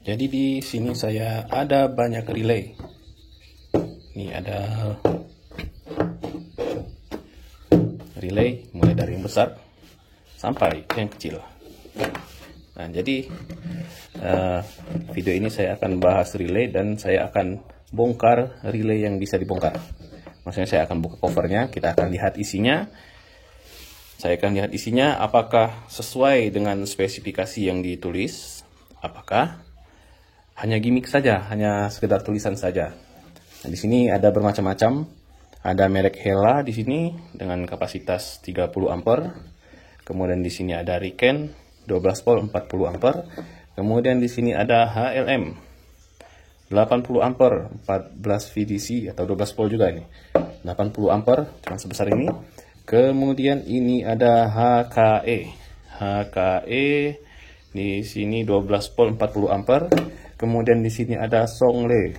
Jadi di sini saya ada banyak relay. Ini ada relay mulai dari yang besar sampai yang kecil. Nah, jadi video ini saya akan bahas relay dan saya akan bongkar relay yang bisa dibongkar. Maksudnya saya akan buka covernya, kita akan lihat isinya. Saya akan lihat isinya apakah sesuai dengan spesifikasi yang ditulis, apakah hanya gimmick saja, hanya sekedar tulisan saja. Nah, di sini ada bermacam-macam. Ada merek Hella di sini dengan kapasitas 30 ampere. Kemudian di sini ada Riken 12 volt 40 ampere. Kemudian di sini ada HLM 80 ampere 14 VDC atau 12 volt juga ini. 80 ampere cuma sebesar ini. Kemudian ini ada HKE. HKE di sini 12 volt 40 ampere. Kemudian di sini ada Songle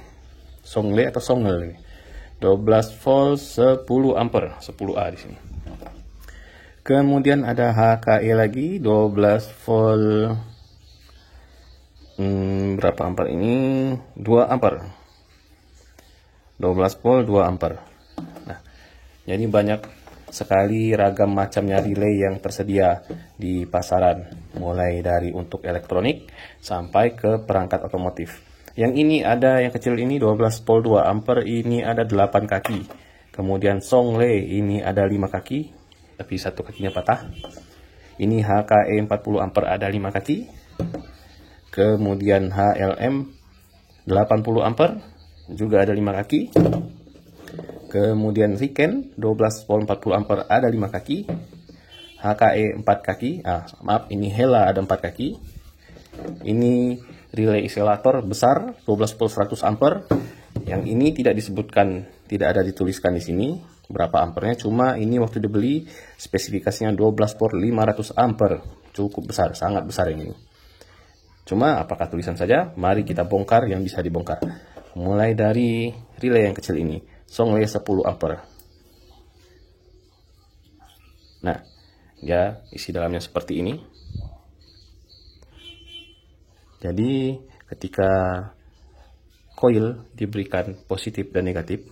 atau Songle ini. 12 volt 10 ampere, 10A di sini. Kemudian ada HKE lagi 12 volt berapa ampere ini? 2 ampere. 12 volt 2 ampere. Nah, jadi banyak sekali ragam macamnya relay yang tersedia di pasaran, mulai dari untuk elektronik sampai ke perangkat otomotif. Yang ini ada yang kecil ini 12 volt 2 ampere, ini ada 8 kaki. Kemudian Songle ini ada 5 kaki, tapi satu kakinya patah. Ini HKE 40 ampere ada 5 kaki. Kemudian HLM 80 ampere juga ada 5 kaki. Kemudian Riken 12 volt 40 ampere ada 5 kaki. HKE 4 kaki. Ini Hella ada 4 kaki. Ini relay isolator besar 12 volt 100 ampere. Yang ini tidak disebutkan, tidak ada dituliskan di sini berapa ampernya, cuma ini waktu dibeli spesifikasinya 12 volt 500 ampere. Cukup besar, sangat besar ini. Cuma apakah tulisan saja? Mari kita bongkar yang bisa dibongkar. Mulai dari relay yang kecil ini, Songle 10 ampere. Nah, ya isi dalamnya seperti ini. Jadi ketika coil diberikan positif dan negatif,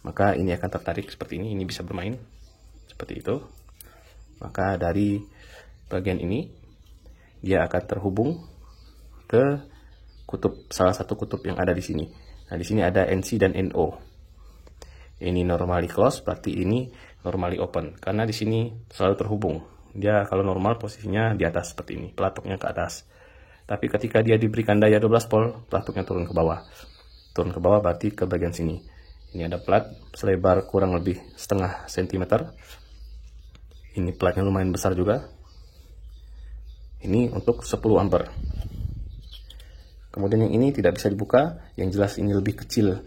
maka ini akan tertarik seperti ini bisa bermain seperti itu. Maka dari bagian ini dia akan terhubung ke kutub, salah satu kutub yang ada di sini. Nah, di sini ada NC dan NO. Ini normally close, berarti ini normally open. Karena di sini selalu terhubung. Dia kalau normal posisinya di atas seperti ini, pelatuknya ke atas. Tapi ketika dia diberikan daya 12 volt, pelatuknya turun ke bawah. Turun ke bawah berarti ke bagian sini. Ini ada plat selebar kurang lebih setengah sentimeter. Ini platnya lumayan besar juga. Ini untuk 10 ampere. Kemudian yang ini tidak bisa dibuka, yang jelas ini lebih kecil.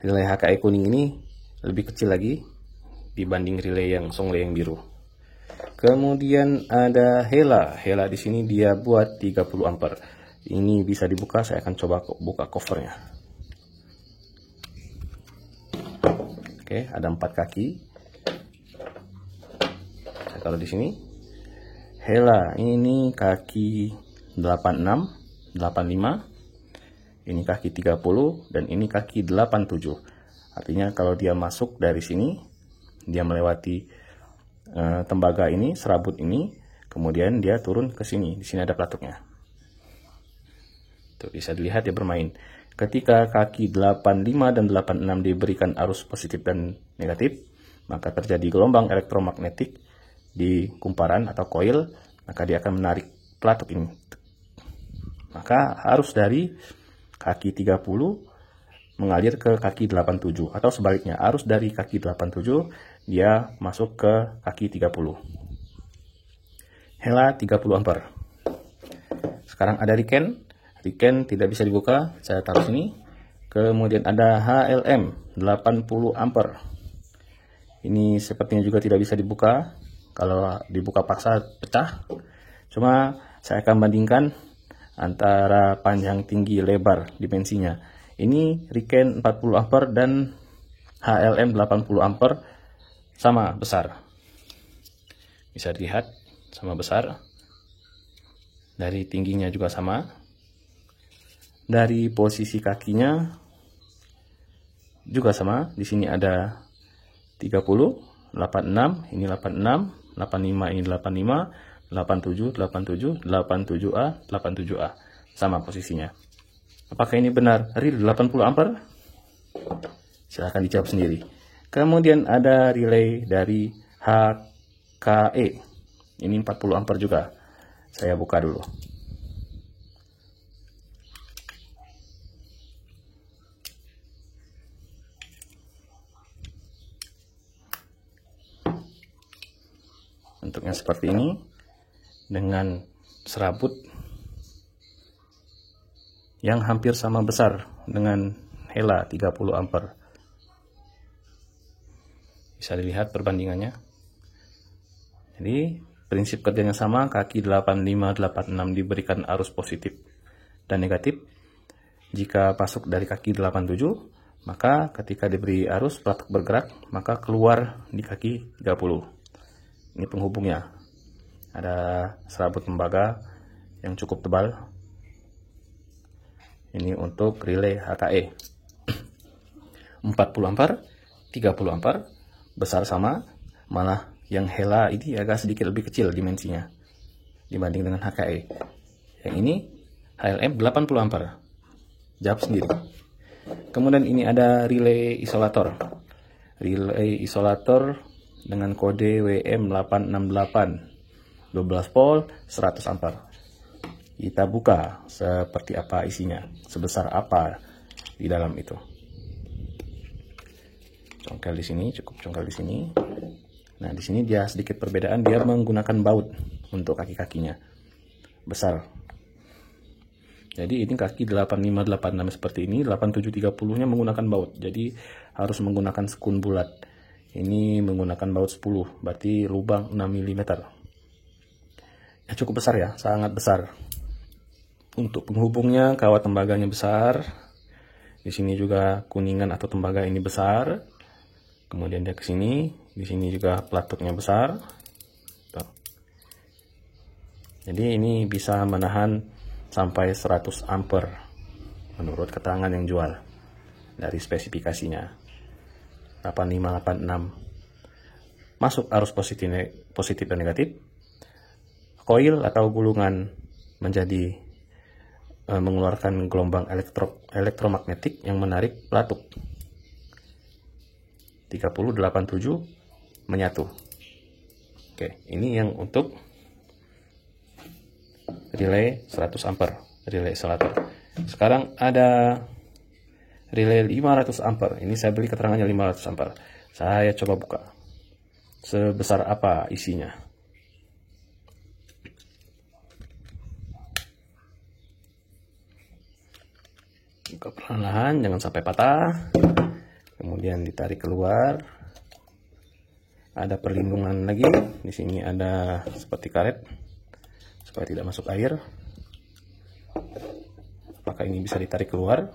Relay HKE kuning ini lebih kecil lagi dibanding relay yang Songle yang biru. Kemudian ada Hella. Hella di sini dia buat 30 ampere. Ini bisa dibuka, saya akan coba buka covernya. Oke, ada 4 kaki. Saya taruh di sini. Hella ini kaki 86, 85. Ini kaki 30 dan ini kaki 87. Artinya kalau dia masuk dari sini, dia melewati tembaga ini, serabut ini, kemudian dia turun ke sini. Di sini ada pelatuknya. Tuh, bisa dilihat dia bermain. Ketika kaki 85 dan 86 diberikan arus positif dan negatif, maka terjadi gelombang elektromagnetik di kumparan atau coil, maka dia akan menarik pelatuk ini. Maka arus dari kaki 30 mengalir ke kaki 87 atau sebaliknya, arus dari kaki 87 dia masuk ke kaki 30. Hella 30 ampere. Sekarang ada Riken. Riken tidak bisa dibuka, saya taruh sini. Kemudian ada HLM 80 ampere. Ini sepertinya juga tidak bisa dibuka. Kalau dibuka paksa pecah. Cuma saya akan bandingkan antara panjang, tinggi, lebar, dimensinya. Ini Riken 40 ampere dan HLM 80 ampere sama besar. Bisa dilihat sama besar. Dari tingginya juga sama. Dari posisi kakinya juga sama. Di sini ada 30, 86, ini 86, 85, ini 85, 87, 87, 87A, 87A. Sama posisinya. Apakah ini benar real 80 ampere? Silahkan dijawab sendiri. Kemudian ada relay dari HKE. Ini 40 ampere juga. Saya buka dulu. Bentuknya seperti ini dengan serabut yang hampir sama besar dengan Hella 30 ampere. Bisa dilihat perbandingannya. Jadi prinsip kerjanya sama, kaki 8586 diberikan arus positif dan negatif. Jika masuk dari kaki 87, maka ketika diberi arus pelatuk bergerak, maka keluar di kaki 30. Ini penghubungnya. Ada serabut tembaga yang cukup tebal. Ini untuk relay HKE. 40 ampere, 30 ampere, besar sama, malah yang Hella ini agak sedikit lebih kecil dimensinya dibanding dengan HKE. Yang ini HLM 80 ampere. Jawab sendiri. Kemudian ini ada relay isolator. Relay isolator dengan kode WM868, 12 volt, 100 ampere. Kita buka seperti apa isinya, sebesar apa di dalam itu. Congkel di sini, cukup congkel di sini. Nah, di sini dia sedikit perbedaan, dia menggunakan baut untuk kaki-kakinya. Besar. Jadi ini kaki 8586 seperti ini, 8730-nya menggunakan baut. Jadi harus menggunakan sekun bulat. Ini menggunakan baut 10, berarti lubang 6 mm. Ya, cukup besar ya, sangat besar. Untuk penghubungnya, kawat tembaganya besar. Di sini juga kuningan atau tembaga ini besar. Kemudian dia ke sini, di sini juga pelatuknya besar. Tuh. Jadi ini bisa menahan sampai 100 ampere menurut keterangan yang jual dari spesifikasinya. 8586. Masuk arus positif dan negatif. Koil atau gulungan menjadi mengeluarkan gelombang elektromagnetik yang menarik pelatuk. 3087 menyatu. Oke, ini yang untuk relay 100 ampere, relay isolator. Sekarang ada relay 500 ampere. Ini saya beli keterangannya 500 ampere. Saya coba buka. Sebesar apa isinya? Buka perlahan-lahan, jangan sampai patah. Kemudian ditarik keluar. Ada perlindungan lagi. Di sini ada seperti karet supaya tidak masuk air. Apakah ini bisa ditarik keluar?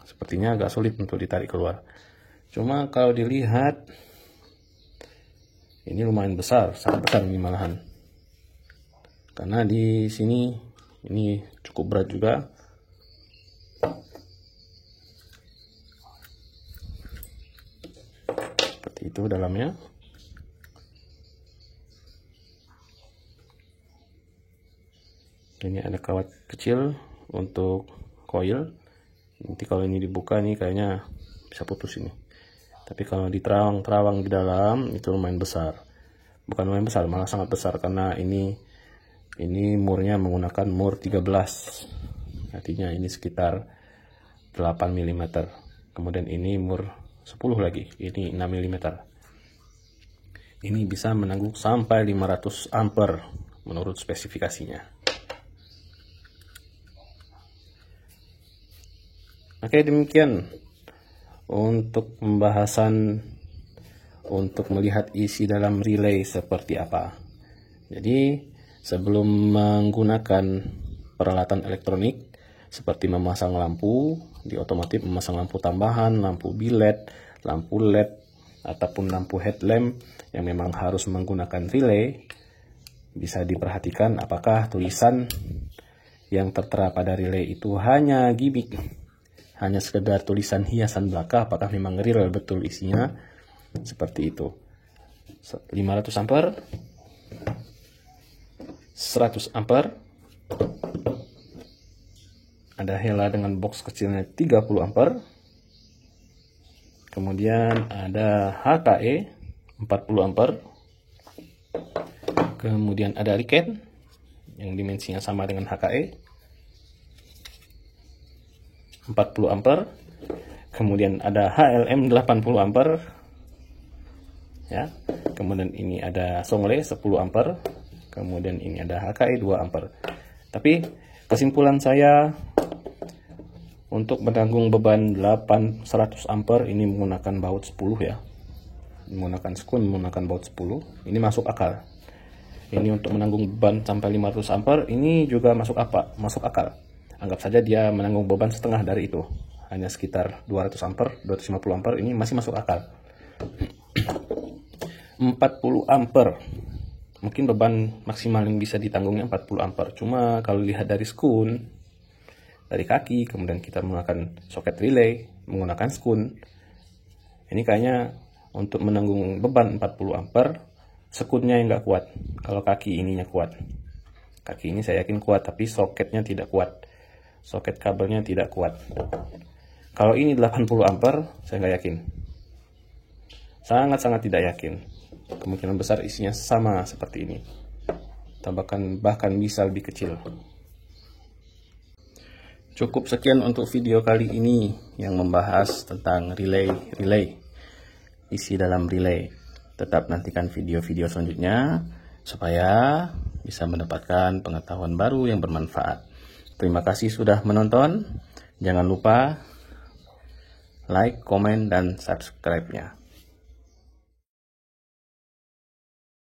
Sepertinya agak sulit untuk ditarik keluar. Cuma kalau dilihat, ini lumayan besar, sangat besar ini malahan. Karena di sini ini cukup berat juga. Seperti itu dalamnya. Ini ada kawat kecil untuk koil. Nanti kalau ini dibuka nih kayaknya bisa putus ini. Tapi kalau diterawang-terawang di dalam itu lumayan besar. Bukan lumayan besar, malah sangat besar karena ini murnya menggunakan mur 13. Artinya ini sekitar 8 mm. Kemudian ini mur 10 lagi, ini 6 mm. Ini bisa menanggung sampai 500 ampere menurut spesifikasinya. Oke, demikian untuk pembahasan untuk melihat isi dalam relay seperti apa. Jadi sebelum menggunakan peralatan elektronik seperti memasang lampu di otomotif, memasang lampu tambahan, lampu bilet, lampu LED ataupun lampu headlamp yang memang harus menggunakan relay, bisa diperhatikan apakah tulisan yang tertera pada relay itu hanya gimmick, hanya sekedar tulisan hiasan belaka. Apakah memang real betul isinya seperti itu. 500 ampere, 100 ampere, ada Hella dengan box kecilnya 30 ampere, kemudian ada HKE 40 ampere, kemudian ada Riken yang dimensinya sama dengan HKE 40 ampere, kemudian ada HLM 80 ampere ya, kemudian ini ada Songle 10 ampere, kemudian ini ada HKE 2 ampere. Tapi kesimpulan saya untuk menanggung beban 100 ampere ini menggunakan baut 10 ya, menggunakan skun, menggunakan baut 10, ini masuk akal. Ini untuk menanggung beban sampai 500 ampere ini juga masuk akal. Anggap saja dia menanggung beban setengah dari itu, hanya sekitar 200 ampere, 250 ampere, ini masih masuk akal. 40 ampere, mungkin beban maksimal yang bisa ditanggungnya 40 ampere. Cuma kalau lihat dari skun, dari kaki, kemudian kita menggunakan soket relay, menggunakan skun, ini kayaknya untuk menanggung beban 40 ampere, sekunnya yang nggak kuat. Kalau kaki ininya kuat, kaki ini saya yakin kuat, tapi soketnya tidak kuat, soket kabelnya tidak kuat. Kalau ini 80 ampere, saya nggak yakin, sangat-sangat tidak yakin. Kemungkinan besar isinya sama seperti ini, bahkan bisa lebih kecil. Cukup sekian untuk video kali ini yang membahas tentang relay, isi dalam relay. Tetap nantikan video-video selanjutnya supaya bisa mendapatkan pengetahuan baru yang bermanfaat. Terima kasih sudah menonton. Jangan lupa like, komen, dan subscribe-nya.